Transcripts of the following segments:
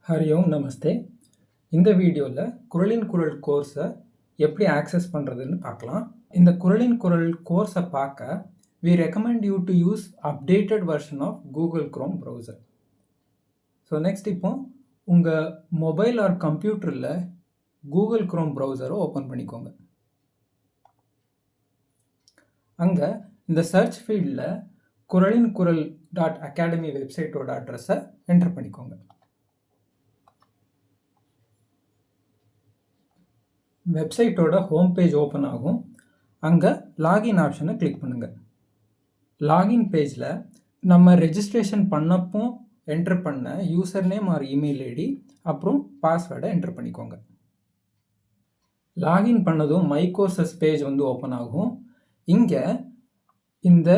ஹரி ஓம் நமஸ்தே. இந்த வீடியோவில் குரலின் குரல் கோர்ஸை எப்படி ஆக்சஸ் பண்ணுறதுன்னு பார்க்கலாம். இந்த குரலின் குரல் கோர்ஸை பார்க்க we recommend you to use updated version of Google Chrome browser. So next இப்போ உங்கள் மொபைல் ஆர் கம்ப்யூட்டரில் கூகுள் க்ரோம் ப்ரௌசரை ஓப்பன் பண்ணிக்கோங்க. அங்கே இந்த சர்ச் ஃபீல்டில் குரலின் குரல் .academy வெப்சைட்டோட அட்ரஸை என்டர் பண்ணிக்கோங்க. வெப்சைட்டோட ஹோம் பேஜ் ஓப்பன் ஆகும். அங்கே லாகின் ஆப்ஷனை கிளிக் பண்ணுங்கள். லாகின் பேஜில் நம்ம ரெஜிஸ்ட்ரேஷன் பண்ணப்போ என்டர் பண்ண user name or email ID அப்புறம் பாஸ்வேர்டை என்டர் பண்ணிக்கோங்க. லாகின் பண்ணதும் மை கோர்சஸ் பேஜ் ஓப்பன் ஆகும். இங்கே இந்த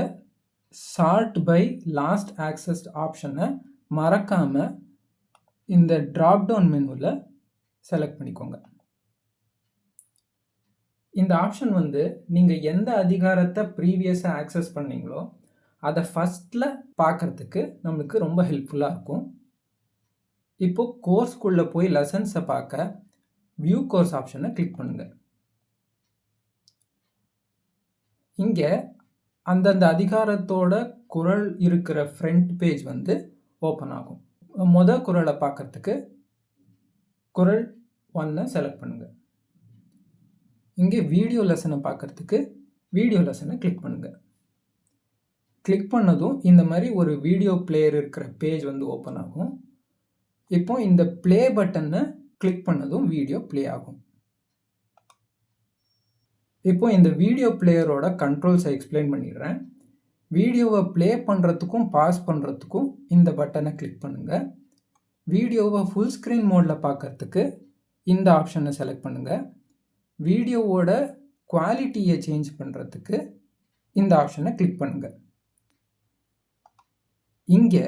சார்ட் பை லாஸ்ட் ஆக்சஸ்ட் ஆப்ஷனை மறக்காமல் இந்த ட்ராப்டவுன் மெனுவில் செலக்ட் பண்ணிக்கோங்க. இந்த ஆப்ஷன் நீங்கள் எந்த அதிகாரத்தை ப்ரீவியஸாக ஆக்சஸ் பண்ணீங்களோ அதை ஃபஸ்ட்டில் பார்க்குறதுக்கு நம்மளுக்கு ரொம்ப ஹெல்ப்ஃபுல்லாக இருக்கும். இப்போது கோர்ஸ்குள்ளே போய் லெசன்ஸை பார்க்க வியூ கோர்ஸ் ஆப்ஷனை கிளிக் பண்ணுங்கள். இங்கே அந்தந்த அதிகாரத்தோட குரல் இருக்கிற ஃப்ரண்ட் பேஜ் ஓப்பன் ஆகும். மொதல் குரலை பார்க்குறதுக்கு குரல் 1 செலக்ட் பண்ணுங்கள். இங்கே வீடியோ லெசனை பார்க்குறதுக்கு வீடியோ லெசனை கிளிக் பண்ணுங்கள். கிளிக் பண்ணதும் இந்த மாதிரி ஒரு வீடியோ பிளேயர் இருக்கிற பேஜ் ஓப்பன் ஆகும். இப்போ இந்த ப்ளே பட்டனை கிளிக் பண்ணதும் வீடியோ ப்ளே ஆகும். இப்போ இந்த வீடியோ பிளேயரோட கண்ட்ரோல்ஸை எக்ஸ்பிளைன் பண்ணிடுறேன். வீடியோவை ப்ளே பண்ணுறதுக்கும் பாஸ் பண்ணுறதுக்கும் இந்த பட்டனை கிளிக் பண்ணுங்கள். வீடியோவை ஃபுல் ஸ்க்ரீன் மோடில் பார்க்குறதுக்கு இந்த ஆப்ஷனை செலக்ட் பண்ணுங்கள். வீடியோவோட குவாலிட்டியை சேஞ்ச் பண்ணுறதுக்கு இந்த ஆப்ஷனை கிளிக் பண்ணுங்கள். இங்கே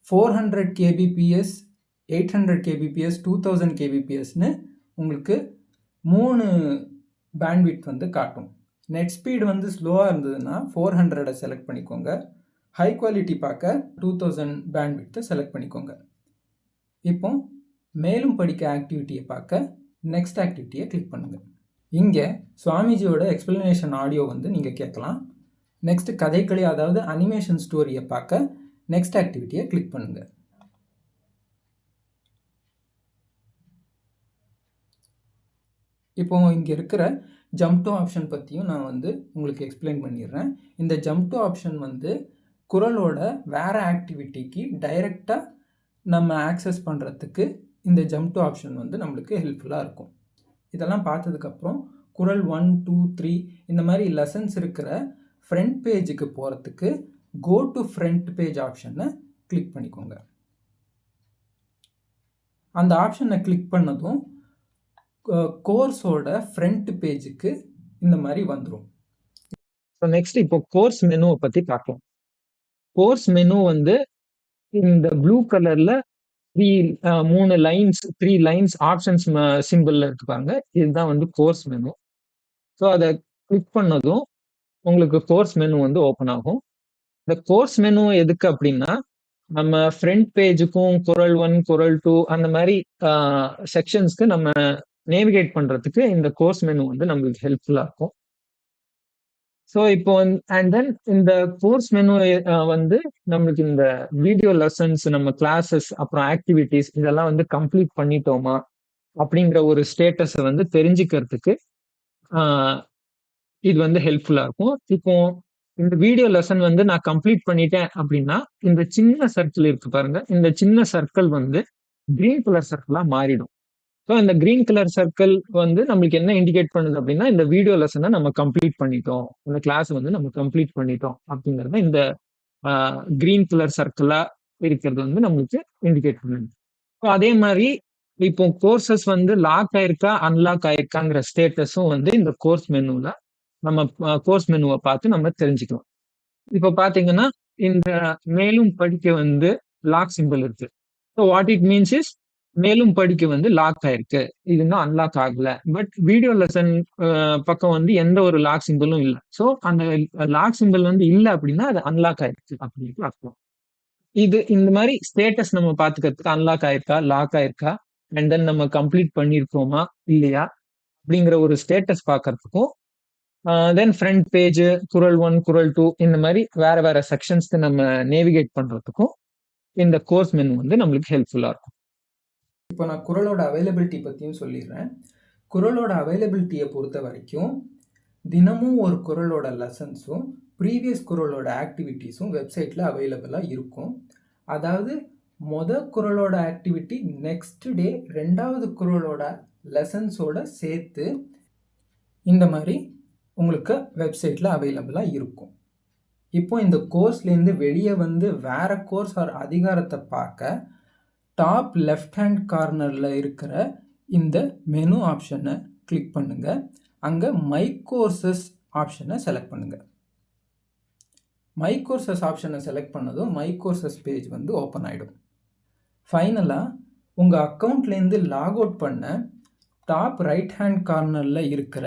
400 kbps, 800 kbps, 2000 kbpsன்னு உங்களுக்கு 3 பேண்ட்விட்த் காட்டும். நெட் ஸ்பீடு ஸ்லோவாக இருந்ததுன்னா 400 செலக்ட் பண்ணிக்கோங்க. ஹை குவாலிட்டி பார்க்க 2000 பேண்ட்விட்த்தை செலக்ட் பண்ணிக்கோங்க. இப்போ மேலும் படிக்க ஆக்டிவிட்டியை பார்க்க நெக்ஸ்ட் ஆக்டிவிட்டியை கிளிக் பண்ணுங்கள். இங்கே சுவாமிஜியோட எக்ஸ்பிளனேஷன் ஆடியோ நீங்கள் கேட்கலாம். நெக்ஸ்ட் கதைக்களி அதாவது அனிமேஷன் ஸ்டோரியை பார்க்க நெக்ஸ்ட் ஆக்டிவிட்டியை கிளிக் பண்ணுங்கள். இப்போ இங்கே இருக்கிற ஜம்ப் டு ஆப்ஷன் பற்றியும் நான் உங்களுக்கு எக்ஸ்பிளைன் பண்ணிடுறேன். இந்த ஜம்ப் டு ஆப்ஷன் குரலோட வேறு ஆக்டிவிட்டிக்கு டைரெக்டாக நம்ம ஆக்சஸ் பண்ணுறதுக்கு இந்த ஜம்ப் டு ஆப்ஷன் நம்மளுக்கு ஹெல்ப்ஃபுல்லாக இருக்கும். இதெல்லாம் பார்த்ததுக்கப்புறம் குரல் 1, 2, 3 இந்த மாதிரி லெசன்ஸ் இருக்கிற ஃப்ரண்ட் பேஜுக்கு போகிறதுக்கு கோ டு ஃப்ரண்ட் பேஜ் ஆப்ஷனை கிளிக் பண்ணிக்கோங்க. அந்த ஆப்ஷனை கிளிக் பண்ணதும் கோர்ஸோட ஃப்ரண்ட் பேஜுக்கு இந்த மாதிரி வந்துடும். ஸோ நெக்ஸ்ட் இப்போ கோர்ஸ் மெனுவை பற்றி பார்க்கலாம். கோர்ஸ் மெனு இந்த ப்ளூ கலரில் 3 லைன்ஸ் ஆப்ஷன்ஸ் சிம்பிளில் இருக்குப்பாங்க. இதுதான் கோர்ஸ் மெனு. ஸோ அதை கிளிக் பண்ணதும் உங்களுக்கு கோர்ஸ் மெனு ஓப்பன் ஆகும். இந்த கோர்ஸ் மெனு எதுக்கு அப்படின்னா நம்ம ஃப்ரண்ட் பேஜுக்கும் குரல் 1, குரல் 2 அந்த மாதிரி செக்ஷன்ஸ்க்கு நம்ம நேவிகேட் பண்ணுறதுக்கு இந்த கோர்ஸ் மெனு நம்மளுக்கு ஹெல்ப்ஃபுல்லாக இருக்கும். ஸோ இப்போ அண்ட் தென் இந்த கோர்ஸ் மெனு நம்மளுக்கு இந்த வீடியோ லெசன்ஸ், நம்ம கிளாஸஸ், அப்புறம் ஆக்டிவிட்டிஸ் இதெல்லாம் கம்ப்ளீட் பண்ணிட்டோமா அப்படிங்கிற ஒரு ஸ்டேட்டஸை தெரிஞ்சுக்கிறதுக்கு இது ஹெல்ப்ஃபுல்லாக இருக்கும். இப்போ இந்த வீடியோ லெசன் நான் கம்ப்ளீட் பண்ணிட்டேன் அப்படின்னா இந்த சின்ன சர்க்கிள் இருக்கு பாருங்க, இந்த சின்ன சர்க்கிள் கிரீன் கலர் சர்க்கிளாக மாறிடும். ஸோ இந்த கிரீன் கலர் சர்க்கிள் நம்மளுக்கு என்ன இண்டிகேட் பண்ணுது அப்படின்னா இந்த வீடியோ லெசனை நம்ம கம்ப்ளீட் பண்ணிட்டோம், இந்த கிளாஸ் நம்ம கம்ப்ளீட் பண்ணிட்டோம் அப்படிங்கிறத இந்த கிரீன் கலர் சர்க்கிளா இருக்கிறது நம்மளுக்கு இண்டிகேட் பண்ணுது. ஸோ அதே மாதிரி இப்போ கோர்சஸ் லாக் ஆயிருக்கா அன்லாக் ஆயிருக்காங்கிற ஸ்டேட்டஸும் இந்த கோர்ஸ் மெனுல நம்ம கோர்ஸ் மெனுவை பார்த்து நம்ம தெரிஞ்சுக்கலாம். இப்போ பார்த்தீங்கன்னா இந்த மேலும் படிக்க லாக் சிம்பிள் இருக்கு. So what it means is மேலும் படிக்க லாக் ஆயிருக்கு, இது இன்னும் அன்லாக் ஆகல. பட் வீடியோ லெசன் பக்கம் எந்த ஒரு லாக் சிம்பிளும் இல்லை. ஸோ அந்த லாக் சிம்பிள் இல்லை அப்படின்னா அது அன்லாக் ஆயிருக்கு அப்படின்னு அர்த்தம். இது இந்த மாதிரி ஸ்டேட்டஸ் நம்ம பாத்துக்கிறதுக்கு அன்லாக் ஆயிருக்கா, லாக் ஆயிருக்கா, அண்ட் தென் நம்ம கம்ப்ளீட் பண்ணிருக்கோமா இல்லையா அப்படிங்கிற ஒரு ஸ்டேட்டஸ் பாக்குறதுக்கும், தென் ஃப்ரண்ட் பேஜ், குறள் 1, குறள் 2 இந்த மாதிரி வேற வேற செக்ஷன்ஸ்க்கு நம்ம நேவிகேட் பண்றதுக்கும் இந்த கோர்ஸ் மெனு வந்து நம்மளுக்கு ஹெல்ப்ஃபுல்லா இருக்கும். இப்போ நான் குறளோட அவைலபிலிட்டி பற்றியும் சொல்லிடுறேன். குறளோட அவைலபிலிட்டியை பொறுத்த வரைக்கும் தினமும் ஒரு குறளோட லெசன்ஸும் ப்ரீவியஸ் குறளோட ஆக்டிவிட்டீஸும் வெப்சைட்டில் அவைலபிளாக இருக்கும். அதாவது குறளோட ஆக்டிவிட்டி நெக்ஸ்ட் டே 2வது குறளோட லெசன்ஸோட சேர்த்து இந்த மாதிரி உங்களுக்கு வெப்சைட்டில் அவைலபிளாக இருக்கும். இப்போ இந்த கோர்ஸ்லேருந்து வெளியே வந்து வேறு கோர்ஸ் ஆர் அதிகாரத்தை பார்க்க டாப் லெஃப்ட் ஹேண்ட் கார்னரில் இருக்கிற இந்த மெனு ஆப்ஷனை கிளிக் பண்ணுங்கள். அங்கே மை கோர்சஸ் ஆப்ஷனை செலக்ட் பண்ணுங்கள். மை கோர்சஸ் ஆப்ஷனை செலக்ட் பண்ணதும் மை கோர்சஸ் பேஜ் வந்து ஓப்பன் ஆகிடும். ஃபைனலாக உங்கள் அக்கௌண்ட்லேருந்து லாக் அவுட் பண்ண டாப் ரைட் ஹேண்ட் கார்னரில் இருக்கிற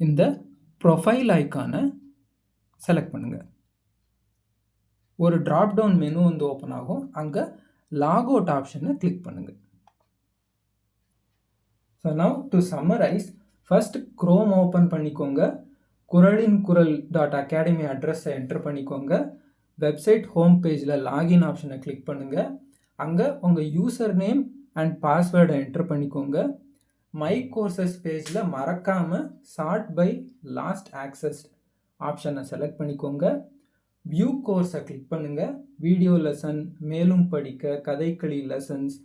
இந்த ப்ரொஃபைல் ஐக்கானை செலக்ட் பண்ணுங்கள். ஒரு ட்ராப் டவுன் மெனு வந்து ஓப்பன் ஆகும். அங்கே லாக் அவுட் ஆப்ஷனை கிளிக் பண்ணுங்கள். So now to summarise, first Chrome open பண்ணிக்கோங்க. குறளின் குரல் .academy அட்ரஸை என்டர் பண்ணிக்கோங்க. வெப்சைட் ஹோம் பேஜில் லாகின் ஆப்ஷனை கிளிக் பண்ணுங்கள். அங்கே உங்கள் யூசர் நேம் அண்ட் பாஸ்வேர்டை என்டர் பண்ணிக்கோங்க. மை கோர்சஸ் பேஜில் மறக்காமல் சார்ட் பை லாஸ்ட் ஆக்சஸ் ஆப்ஷனை செலக்ட் பண்ணிக்கோங்க. வியூ கோர்ஸை கிளிக் பண்ணுங்கள். வீடியோ லெசன், மேலும் படிக்க, கதைக்களி லெசன்ஸ்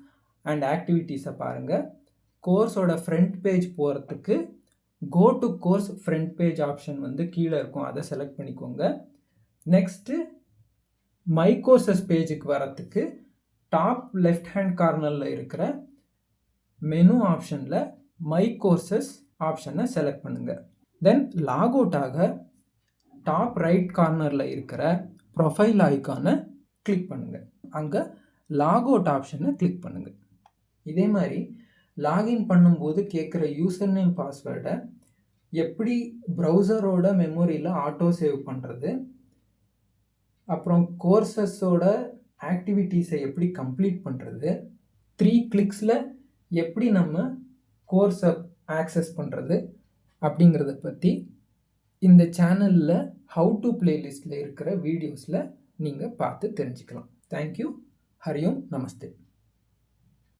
அண்ட் ஆக்டிவிட்டீஸை பாருங்கள். கோர்ஸோட ஃப்ரண்ட் பேஜ் போகிறதுக்கு go to course front page option வந்து கீழே இருக்கும், அதை செலக்ட் பண்ணிக்கோங்க. நெக்ஸ்ட்டு மை கோர்சஸ் பேஜுக்கு வரத்துக்கு டாப் லெஃப்ட் ஹேண்ட் கார்னரில் இருக்கிற மெனு ஆப்ஷனில் மை கோர்சஸ் ஆப்ஷனை செலக்ட் பண்ணுங்கள். தென் லாக் அவுட் ஆக டாப் ரைட் கார்னரில் இருக்கிற ப்ரொஃபைல் ஐக்கானை கிளிக் பண்ணுங்கள். அங்கே லாக் அவுட் ஆப்ஷனை கிளிக் பண்ணுங்கள். இதே மாதிரி லாகின் பண்ணும்போது கேட்குற யூசர் நேம் பாஸ்வேர்டை எப்படி ப்ரௌசரோட மெமோரியில் ஆட்டோ சேவ் பண்ணுறது, அப்புறம் கோர்சஸோட ஆக்டிவிட்டீஸை எப்படி கம்ப்ளீட் பண்ணுறது, 3 கிளிக்ஸில் எப்படி நம்ம கோர்ஸை ஆக்சஸ் பண்ணுறது அப்படிங்கிறத பற்றி இந்த சேனலில் ஹவு டு பிளேலிஸ்டில் இருக்கிற வீடியோஸில் நீங்கள் பார்த்து தெரிஞ்சுக்கலாம். தேங்க்யூ. ஹரி ஓம். நமஸ்தே.